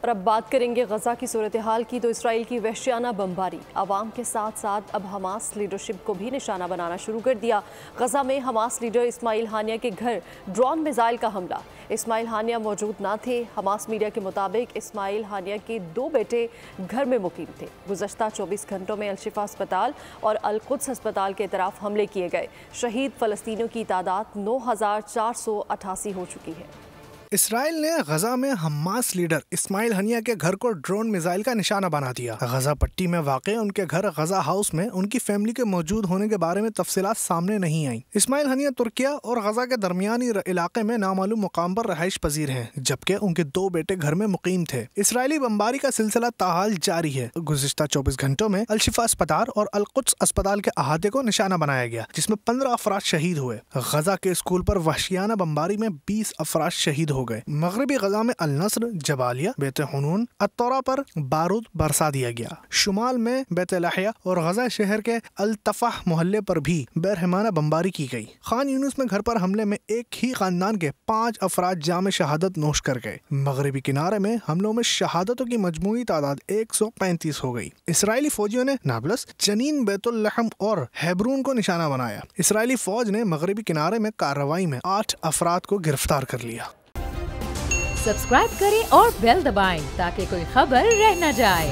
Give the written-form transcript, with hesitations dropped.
اور اب بات کریں گے غزہ کی صورتحال کی، تو اسرائیل کی وحشیانہ بمباری عوام کے ساتھ ساتھ اب حماس لیڈرشپ کو بھی نشانہ بنانا شروع کر دیا۔ غزہ میں حماس لیڈر اسماعیل ہانیہ کے گھر ڈرون میزائل کا حملہ۔ اسماعیل ہانیہ موجود نہ تھے۔ حماس میڈیا کے مطابق اسماعیل ہانیہ کے 2 بیٹے گھر میں مقیم تھے۔ گزشتہ 24 گھنٹوں میں الشفا اسپتال اور القدس اسپتال کے طرف حملے کیے گئے۔ شہید فلسطینیوں کی تعداد 9488 ہو چکی ہے۔ اسرائیل نے غزہ میں حماس لیڈر اسماعیل ہنیہ کے گھر کو ڈرون میزائل کا نشانہ بنا دیا۔ غزہ پٹی میں واقع ان کے گھر غزہ ہاؤس میں ان کی فیملی کے موجود ہونے کے بارے میں تفصیلات سامنے نہیں آئیں۔ اسماعیل ہنیہ ترکیہ اور غزہ کے درمیانی علاقے میں نامعلوم مقام پر رہائش پذیر ہیں، جبکہ ان کے 2 بیٹے گھر میں مقیم تھے۔ اسرائیلی بمباری کا سلسلہ تاحال جاری ہے۔ گزشتہ 24 گھنٹوں میں الشفا اسپتال اور القدس اسپتال کے احاطے کو نشانہ بنایا گیا، جس میں 15 افراد شہید ہوئے۔ غزہ کے اسکول پر وحشیانہ بمباری میں 20 افراد شہید ہو گئے۔ مغربی غزہ میں النصر، جبالیہ، بیت حنون، الطورا پر بارود برسا دیا گیا۔ شمال میں بیت لحیہ اور غزہ شہر کے الطفح محلے پر بھی بےرحمانہ بمباری کی گئی۔ خان یونس میں گھر پر حملے میں ایک ہی خاندان کے 5 افراد جام شہادت نوش کر گئے۔ مغربی کنارے میں حملوں میں شہادتوں کی مجموعی تعداد 135 ہو گئی۔ اسرائیلی فوجیوں نے نابلس، جنین، بیت الحم اور ہیبرون کو نشانہ بنایا۔ اسرائیلی فوج نے مغربی کنارے میں کارروائی میں 8 افراد کو گرفتار کر لیا۔ سبسکرائب کریں اور بیل دبائیں تاکہ کوئی خبر رہ نہ جائے۔